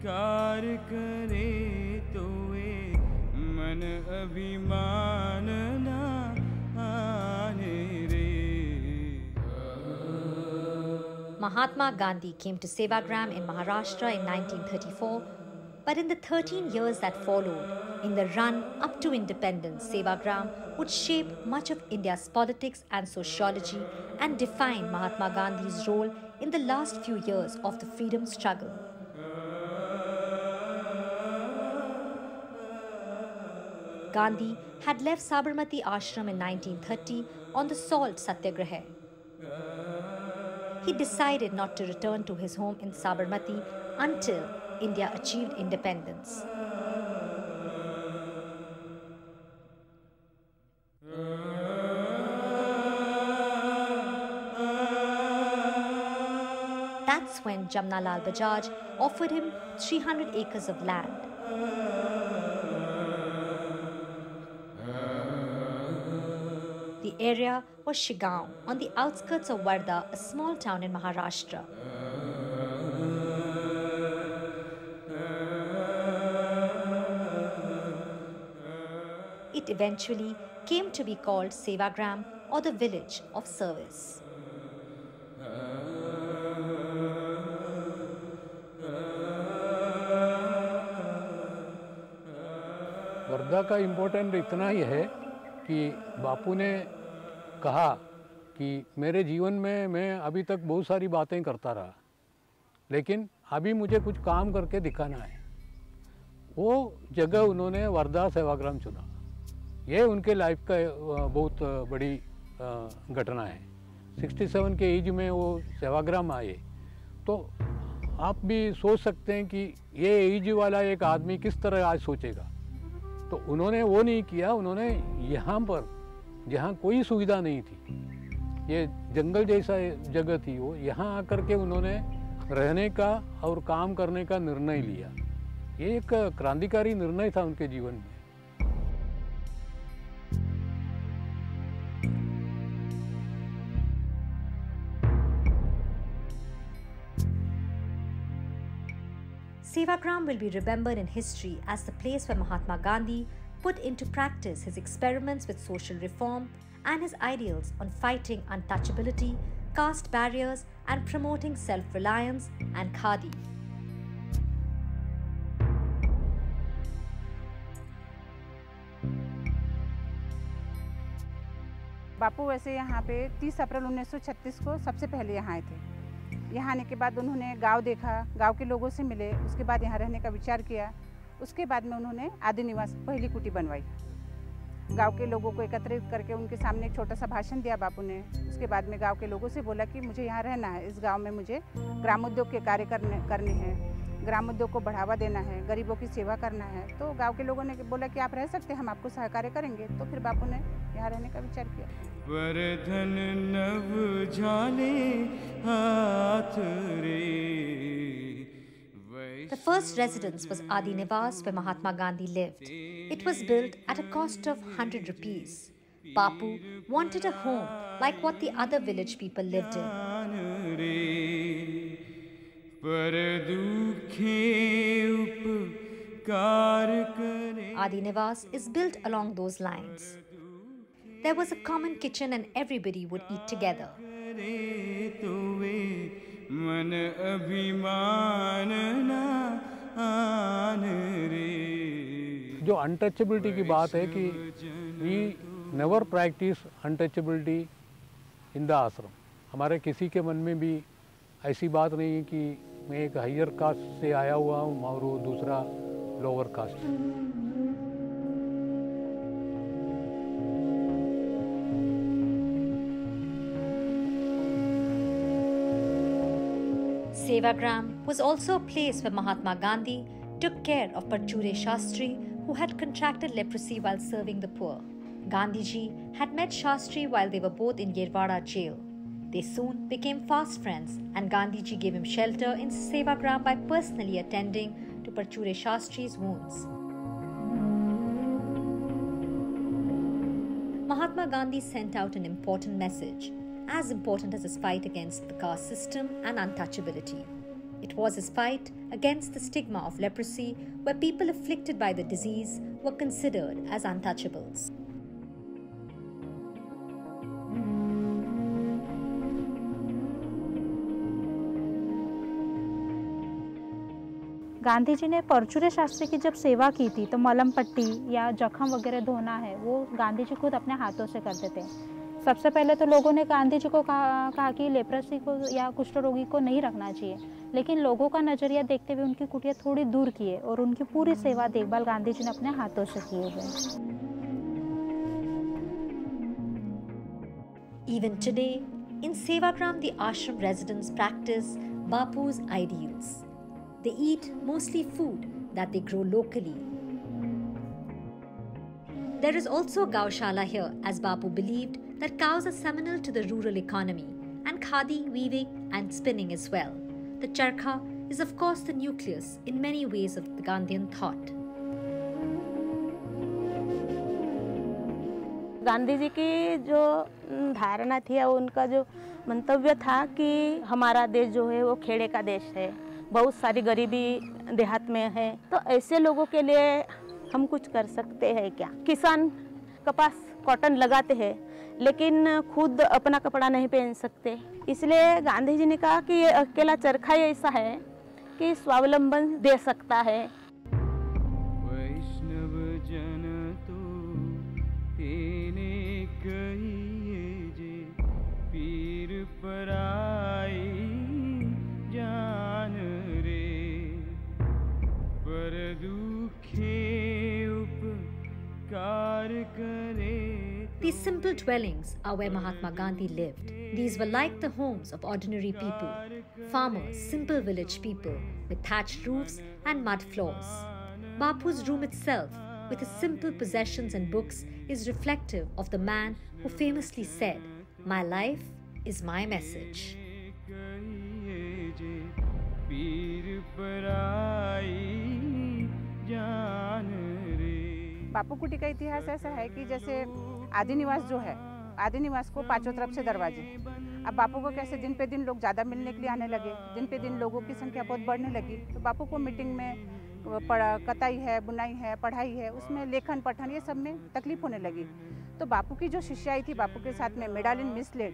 Car करे तो वे मन अभिमान ना आने रे। Mahatma Gandhi came to Sevagram in Maharashtra in 1934, but in the 13 years that followed, in the run up to independence, Sevagram would shape much of India's politics and sociology and define Mahatma Gandhi's role in the last few years of the freedom struggle. Gandhi had left Sabarmati Ashram in 1930 on the salt satyagraha. He decided not to return to his home in Sabarmati until India achieved independence. That's when Jamnalal Bajaj offered him 300 acres of land. The area was Shigaon, on the outskirts of Wardha, a small town in Maharashtra. It eventually came to be called Sevagram, or the village of service. Wardha का important इतना ही है कि बापू ने कहा कि मेरे जीवन में मैं अभी तक बहुत सारी बातें करता रहा, लेकिन अभी मुझे कुछ काम करके दिखाना है। वो जगह उन्होंने वर्धा सेवाग्राम चुना। ये उनके लाइफ का बहुत बड़ी घटना है। 67 के एज में वो सेवाग्राम आए, तो आप भी सोच सकते हैं कि ये एज वाला एक आदमी किस तरह आज सोचेगा। तो उन्होंने वो नहीं किया, उन्होंने यहाँ पर जहाँ कोई सुविधा नहीं थी, ये जंगल जैसा जगह थी, वो यहाँ आकर के उन्होंने रहने का और काम करने का निर्णय लिया। ये एक क्रांतिकारी निर्णय था उनके जीवन में। Sevagram will be remembered in history as the place where Mahatma Gandhi put into practice his experiments with social reform and his ideals on fighting untouchability, caste barriers, and promoting self-reliance and khadi. बापू वैसे यहाँ पे 30 अप्रैल 1936 को सबसे पहले यहाँ आए थे। यहाँ आने के बाद उन्होंने गांव देखा, गांव के लोगों से मिले, उसके बाद यहाँ रहने का विचार किया। उसके बाद में उन्होंने आदि निवास पहली कुटी बनवाई। गांव के लोगों को एकत्रित करके उनके सामने एक छोटा सा भाषण दिया बापू ने। उसके बाद में गांव के लोगों से बोला कि मुझे यहाँ रहना है, इस गांव में मुझे ग्रामोद्योग के कार्य करने हैं, ग्रामोद्योग को बढ़ावा देना है, गरीबों की सेवा करना है। तो गाँव के लोगों ने बोला कि आप रह सकते हैं, हम आपको सहकार्य करेंगे। तो फिर बापू ने यहाँ रहने का विचार किया। वरधन नव झाले हाथ रे। The first residence was Adi Niwas, where Mahatma Gandhi lived. It was built at a cost of 100 rupees. Bapu wanted a home like what the other village people lived in. Adi Niwas is built along those lines. There was a common kitchen and everybody would eat together. मन अभिमान ना आने रे। जो untouchability की बात है कि we never practise untouchability in the ashram. हमारे किसी के मन में भी ऐसी बात नहीं है कि मैं एक हायर कास्ट से आया हुआ हूँ और वो दूसरा lower caste. Sevagram was also a place where Mahatma Gandhi took care of Parchure Shastri, who had contracted leprosy while serving the poor. Gandhiji had met Shastri while they were both in Yerwada jail. They soon became fast friends, and Gandhiji gave him shelter in Sevagram by personally attending to Parchure Shastri's wounds. Mahatma Gandhi sent out an important message, as important as his fight against the caste system and untouchability. It was his fight against the stigma of leprosy, where people afflicted by the disease were considered as untouchables. Gandhi ji ने परचूरे शास्त्री की जब सेवा की थी तो मलम पट्टी या जख्म वगैरह धोना है वो गांधी जी खुद अपने हाथों से करते थे। सबसे पहले तो लोगों ने गांधी जी को कहा कि लेप्रोसी को या कुष्ठ रोगी को नहीं रखना चाहिए, लेकिन लोगों का नज़रिया देखते हुए उनकी कुटिया थोड़ी दूर किए और उनकी पूरी सेवा देखभाल गांधी जी ने अपने हाथों से किए हुए। Even today, in Sevagram, the ashram residents practice Bapu's ideals. They eat mostly food that they grow locally. There is also a Gaushala here, as Bapu believed that cows are seminal to the rural economy, and khadi, weaving and spinning as well. The charkha is of course the nucleus in many ways of the Gandhian thought. Gandhi ji की जो धारणा थी, उनका जो मंतव्य था कि हमारा देश जो है वो खेड़े का देश है, बहुत सारी गरीबी देहात में है, तो ऐसे लोगों के लिए हम कुछ कर सकते हैं क्या। किसान कपास कॉटन लगाते हैं लेकिन खुद अपना कपड़ा नहीं पहन सकते, इसलिए गांधी जी ने कहा कि ये अकेला चरखा ही ऐसा है कि स्वावलंबन दे सकता है। वैष्णव जन तो तेने कहिए जे पीर पराई जान रे, पर दुखे उपकार करे। These simple dwellings are where Mahatma Gandhi lived. These were like the homes of ordinary people, farmers, simple village people with thatched roofs and mud floors. Bapu's room itself, with his simple possessions and books, is reflective of the man who famously said, "My life is my message." Bapu Kuti का इतिहास ऐसा है कि जैसे आदि निवास जो है, आदि निवास को पांचों तरफ से दरवाजे, अब बापू को कैसे दिन पे दिन लोग ज़्यादा मिलने के लिए आने लगे, दिन पे दिन लोगों की संख्या बहुत बढ़ने लगी, तो बापू को मीटिंग में कताई है, बुनाई है, पढ़ाई है, उसमें लेखन पठन ये सब में तकलीफ होने लगी। तो बापू की जो शिष्याई थी, बापू के साथ में मेडालिन मिस लेट,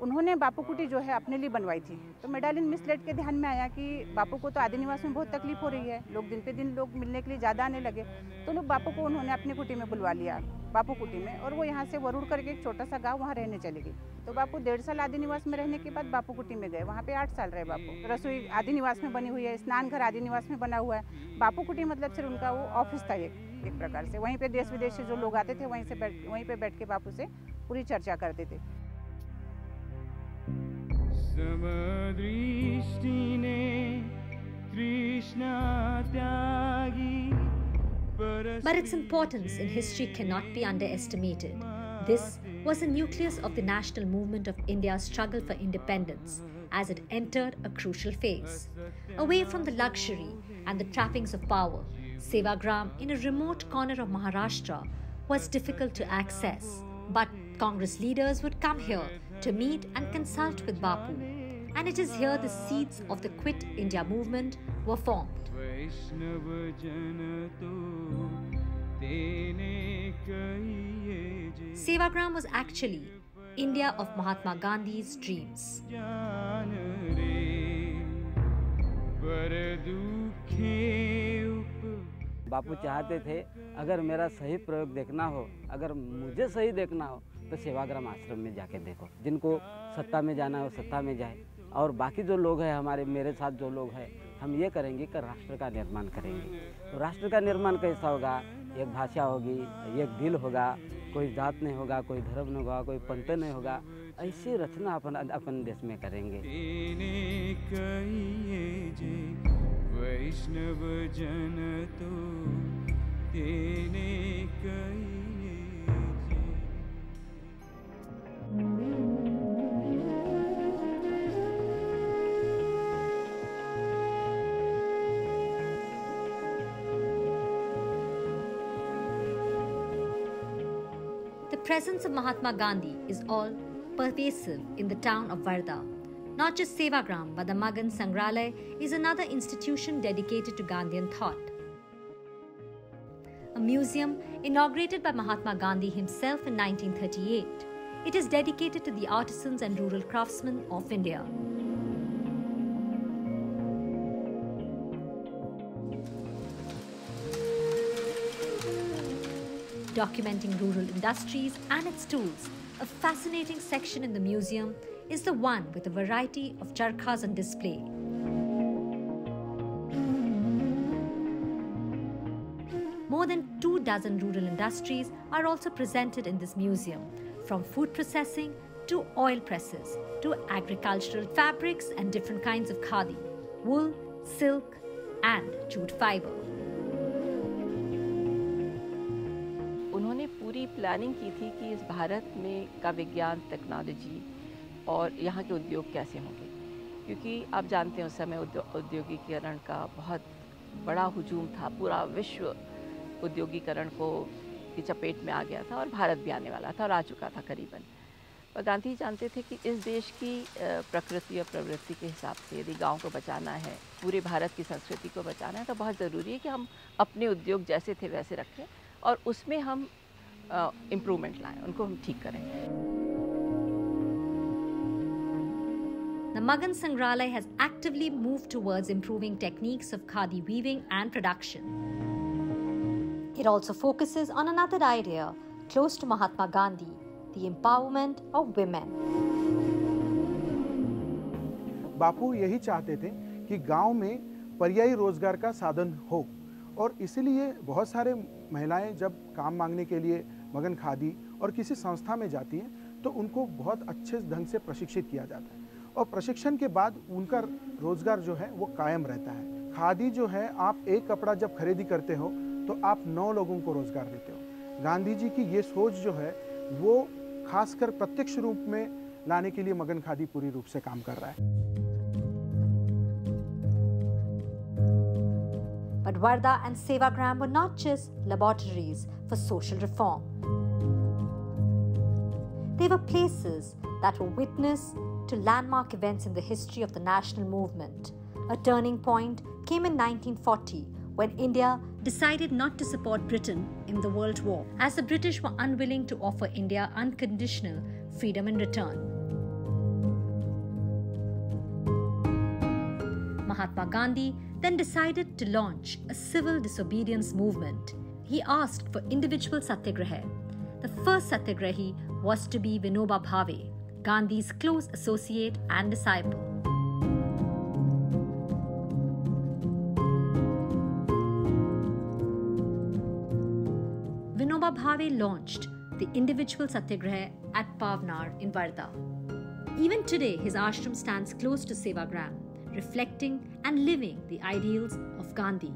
उन्होंने बापू कुटी जो है अपने लिए बनवाई थी। तो मेडालिन मिस लेट के ध्यान में आया कि बापू को तो आदि निवास में बहुत तकलीफ हो रही है, लोग दिन पे दिन लोग मिलने के लिए ज़्यादा आने लगे, तो लोग बापू को उन्होंने अपनी कुटी में बुलवा लिया, बापू कुटी में, और वो यहाँ से वरुड़ करके एक छोटा सा गाँव वहाँ रहने चली गई। तो बापू 1.5 साल आदि निवास में रहने के बाद बापू कुटी में गए, वहाँ पे 8 साल रहे बापू। रसोई आदि निवास में बनी हुई है, स्नान घर आदि निवास में बना हुआ है। बापू कुटी मतलब सिर्फ उनका वो ऑफिस था एक प्रकार से, वहीं पे देश विदेश से जो लोग आते थे वहीं पे बैठ के बापू से पूरी चर्चा करते थे। समदृष्टि ने कृष्ण त्यागी। But its importance in history cannot be underestimated. This was the nucleus of the national movement of India's struggle for independence as it entered a crucial phase. Away from the luxury and the trappings of power, Sevagram in a remote corner of Maharashtra was difficult to access. But Congress leaders would come here to meet and consult with Bapu. And it is here the seeds of the Quit India movement were formed. Sevagram was actually India of Mahatma Gandhi's dreams. बापू चाहते थे अगर मेरा सही प्रयोग देखना हो, अगर मुझे सही देखना हो तो सेवाग्राम आश्रम में जाके देखो। जिनको सत्ता में जाना हो सत्ता में जाए, और बाकी जो लोग हैं हमारे मेरे साथ जो लोग हैं, हम ये करेंगे कि राष्ट्र का निर्माण करेंगे। तो राष्ट्र का निर्माण कैसा होगा? एक भाषा होगी, एक दिल होगा, कोई जात नहीं होगा, कोई धर्म नहीं होगा, कोई पंथ नहीं होगा, ऐसी रचना अपन देश में करेंगे। वैष्णव जन तो तेने कहिए The presence of Mahatma Gandhi is all pervasive in the town of Varda. Not just Sevagram, but the Magan Sangralaya is another institution dedicated to Gandhian thought. A museum inaugurated by Mahatma Gandhi himself in 1938. It is dedicated to the artisans and rural craftsmen of India. Documenting rural industries and its tools, a fascinating section in the museum is the one with a variety of charkhas on display. More than 24 rural industries are also presented in this museum, from food processing to oil presses to agricultural fabrics and different kinds of khadi, wool, silk and jute fiber. उन्होंने पूरी planning की थी कि इस भारत में का विज्ञान, technology और यहाँ के उद्योग कैसे होंगे, क्योंकि आप जानते हैं उस समय औद्योगिकीकरण का बहुत बड़ा हुजूम था। पूरा विश्व औद्योगिकीकरण की चपेट में आ गया था और भारत भी आने वाला था और आ चुका था करीबन। और गांधी जानते थे कि इस देश की प्रकृति और प्रवृत्ति के हिसाब से यदि गाँव को बचाना है, पूरे भारत की संस्कृति को बचाना है, तो बहुत ज़रूरी है कि हम अपने उद्योग जैसे थे वैसे रखें और उसमें हम इम्प्रूवमेंट लाएं, उनको हम ठीक करें। The Magan Sangralaya has actively moved towards improving techniques of khadi weaving and production. It also focuses on another idea close to Mahatma Gandhi, the empowerment of women. बापू यही चाहते थे कि गांव में पर्यायी रोजगार का साधन हो और इसीलिए बहुत सारे महिलाएं जब काम मांगने के लिए मगन खादी और किसी संस्था में जाती हैं तो उनको बहुत अच्छे ढंग से प्रशिक्षित किया जाता है और प्रशिक्षण के बाद उनका रोजगार जो है वो कायम रहता है। खादी जो है, आप एक कपड़ा जब खरीदी करते हो तो आप 9 लोगों को रोजगार देते हो। गांधी जी की ये सोच जो है वो खासकर प्रत्यक्ष रूप में लाने के लिए मगन खादी पूरी रूप से काम कर रहा है। But Wardha and Sevagram were not just laboratories for social reform. They were places that were witness to landmark events in the history of the national movement. A turning point came in 1940 when India decided not to support Britain in the World War, as the British were unwilling to offer India unconditional freedom in return. Mahatma Gandhi then decided to launch a civil disobedience movement. He asked for individual satyagraha. The first satyagrahi was to be Vinoba Bhave, Gandhi's close associate and disciple. Vinoba Bhave launched the individual satyagraha at Pavnar in Wardha. Even today, his ashram stands close to Sevagram, reflecting and living the ideals of Gandhi.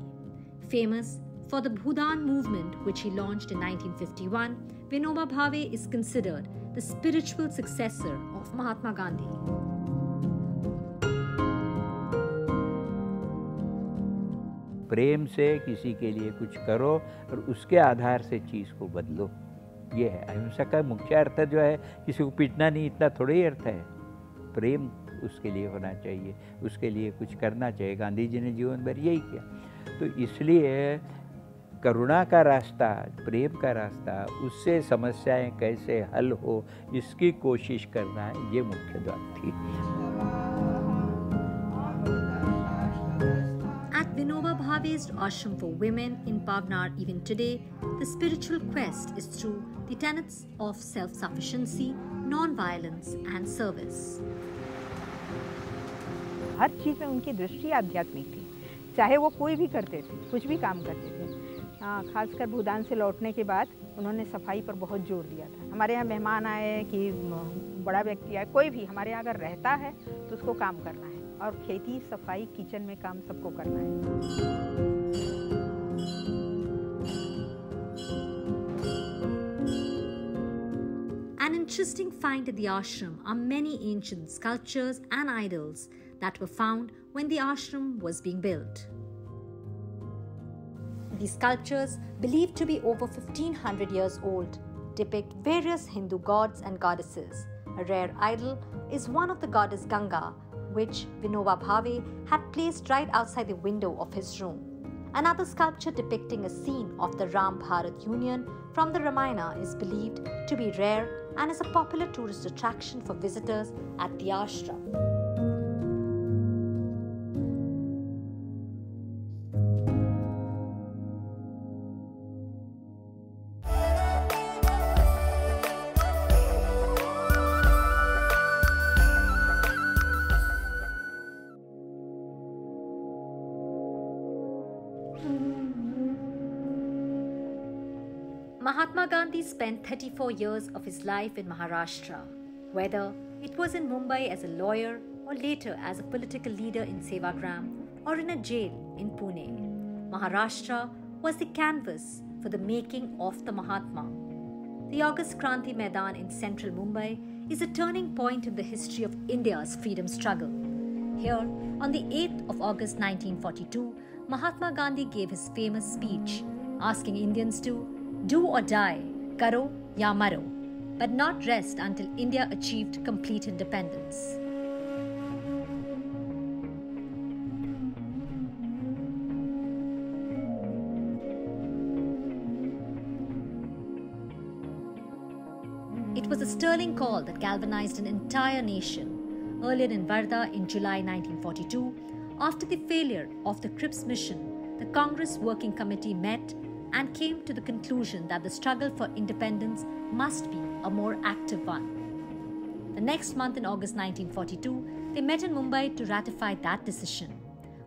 Famous for the Bhudan movement, which he launched in 1951, Vinoba Bhave is considered the spiritual successor of Mahatma Gandhi. प्रेम से किसी के लिए कुछ करो और उसके आधार से चीज़ को बदलो, ये है अहिंसा का मुख्य अर्थ। जो है किसी को पीटना नहीं, इतना थोड़ा ही अर्थ है। प्रेम उसके लिए होना चाहिए, उसके लिए कुछ करना चाहिए। गांधी जी ने जीवन भर यही किया। तो इसलिए करुणा का रास्ता, प्रेम का रास्ता, उससे समस्याएं कैसे हल हो इसकी कोशिश करना है, ये मुख्य बात थी। At Vinoba Bhave's ashram for women in Pavnar even today, the spiritual quest is through the tenets of self-sufficiency, non-violence and service. हर चीज़ में उनकी दृष्टि आध्यात्मिक थी, चाहे वो कोई भी करते थे, कुछ भी काम करते थे। खासकर भूदान से लौटने के बाद उन्होंने सफाई पर बहुत जोर दिया था। हमारे यहाँ मेहमान आए कि बड़ा व्यक्ति आए, कोई भी hमारे यहाँ अगर रहता है तो उसको काम करना है और खेती, सफाई, किचन में काम सबको करना है। An interesting find at the ashram are many ancient sculptures and idols that were found when the ashram was being built. These sculptures, believed to be over 1500 years old, depict various Hindu gods and goddesses. A rare idol is one of the goddess Ganga, which Vinoba Bhave had placed right outside the window of his room. Another sculpture depicting a scene of the Ram-Bharat Union from the Ramayana is believed to be rare and is a popular tourist attraction for visitors at the ashram. Mahatma Gandhi spent 34 years of his life in Maharashtra, whether it was in Mumbai as a lawyer or later as a political leader in Sevagram or in a jail in Pune. Maharashtra was the canvas for the making of the Mahatma. The August Kranti Maidan in central Mumbai is a turning point in the history of India's freedom struggle. Here, on the 8th of August 1942, Mahatma Gandhi gave his famous speech asking Indians to do or die, karo ya maro, but not rest until India achieved complete independence. It was a sterling call that galvanized an entire nation. Earlier in Wardha in July 1942, after the failure of the Cripps mission, the Congress Working Committee met and came to the conclusion that the struggle for independence must be a more active one. The next month in August 1942, they met in Mumbai to ratify that decision.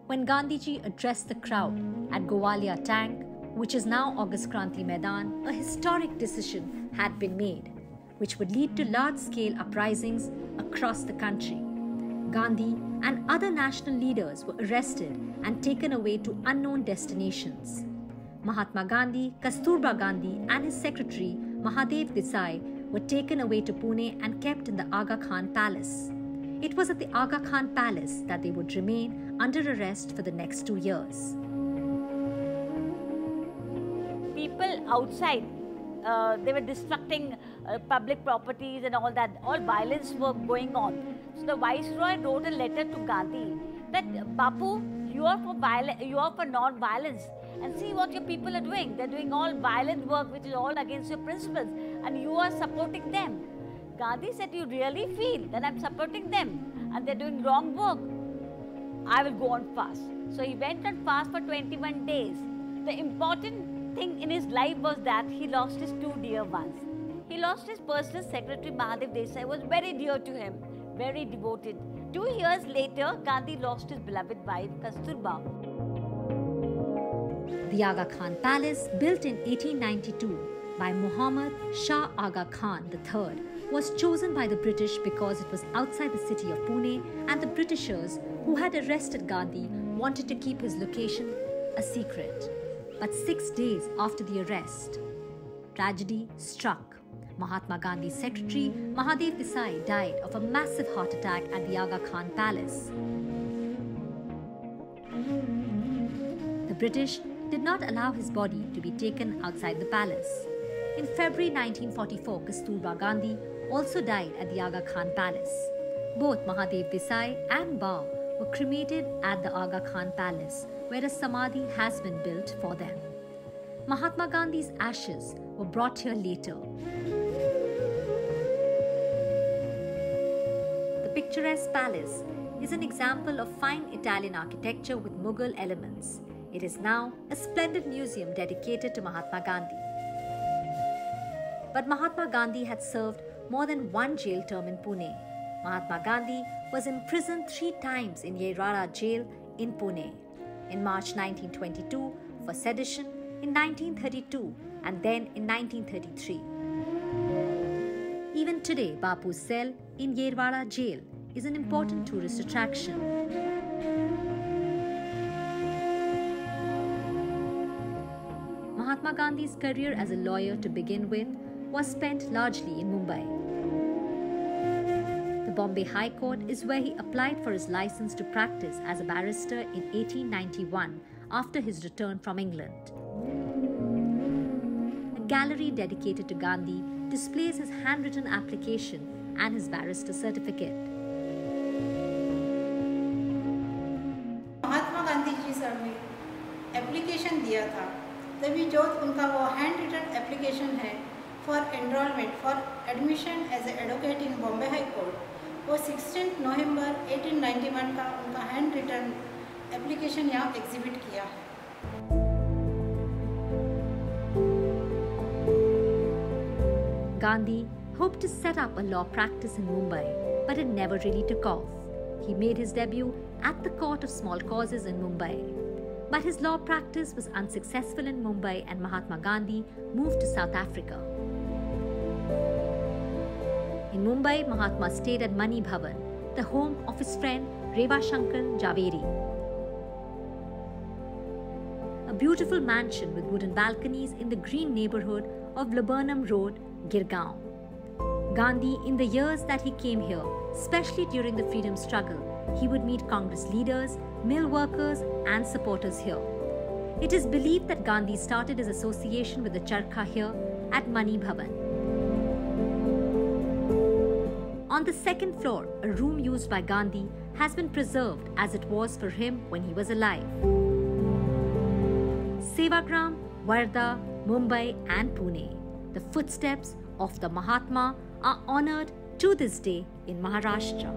When Gandhiji addressed the crowd at Gowalia Tank, which is now August Kranti Maidan, a historic decision had been made, which would lead to large-scale uprisings across the country. Gandhi and other national leaders were arrested and taken away to unknown destinations. Mahatma Gandhi, Kasturba Gandhi and his secretary Mahadev Desai were taken away to Pune and kept in the Aga Khan Palace. It was at the Aga Khan Palace that they would remain under arrest for the next 2 years. People outside, they were destructing public properties and all that. All violence were going on. So the Viceroy wrote a letter to Gandhi that, Bapu, you are for non-violence. And see what your people are doing. They're doing all violent work which is all against your principles, and you are supporting them. Gandhi said, you really feel that I'm supporting them and they're doing wrong work? I will go on fast. So he went on fast for 21 days. The important thing in his life was that he lost his 2 dear ones. He lost his personal secretary Mahadev Desai, was very dear to him, very devoted. 2 years later, Gandhi lost his beloved wife Kasturba. The Aga Khan Palace, built in 1892 by Muhammad Shah Aga Khan III, was chosen by the British because it was outside the city of Pune, and the Britishers who had arrested Gandhi wanted to keep his location a secret. But 6 days after the arrest, tragedy struck. Mahatma Gandhi's secretary, Mahadev Desai, died of a massive heart attack at the Aga Khan Palace. The British did not allow his body to be taken outside the palace. In February 1944, Kasturba Gandhi also died at the Aga Khan Palace. Both Mahadev Desai and Bao were cremated at the Aga Khan Palace, where a samadhi has been built for them. Mahatma Gandhi's ashes were brought here later. The picturesque palace is an example of fine Italian architecture with Mughal elements. It is now a splendid museum dedicated to Mahatma Gandhi. But Mahatma Gandhi had served more than 1 jail term in Pune. Mahatma Gandhi was imprisoned 3 times in Yerwada jail in Pune. In March 1922 for sedition, in 1932 and then in 1933. Even today, Bapu's cell in Yerwada jail is an important tourist attraction. Mahatma Gandhi's career as a lawyer to begin with was spent largely in Mumbai. The Bombay High Court is where he applied for his license to practice as a barrister in 1891 after his return from England. A gallery dedicated to Gandhi displays his handwritten application and his barrister certificate. Application दिया था, तभी जो उनका वो handwritten application है for enrolment for admission as a advocate in Bombay High Court, वो 16 नवंबर 1891 का उनका हैंड रिटन एप्लीकेशन यहाँ एग्जिबिट किया है। Gandhi hoped to set up a law practice in Mumbai, but it never really took off. He made his debut at the Court of Small Causes in Mumbai. But his law practice was unsuccessful in Mumbai and Mahatma Gandhi moved to South Africa. In Mumbai, Mahatma stayed at Mani Bhavan, the home of his friend Reva Shankar Javeri. A beautiful mansion with wooden balconies in the green neighborhood of Laburnum Road, Girgaon. Gandhi, in the years that he came here, especially during the freedom struggle, he would meet Congress leaders, mill workers and supporters here. It is believed that Gandhi started his association with the Charkha here at Mani Bhavan. On the second floor, a room used by Gandhi has been preserved as it was for him when he was alive. Sevagram, Wardha, Mumbai and Pune, the footsteps of the Mahatma are honoured to this day in Maharashtra.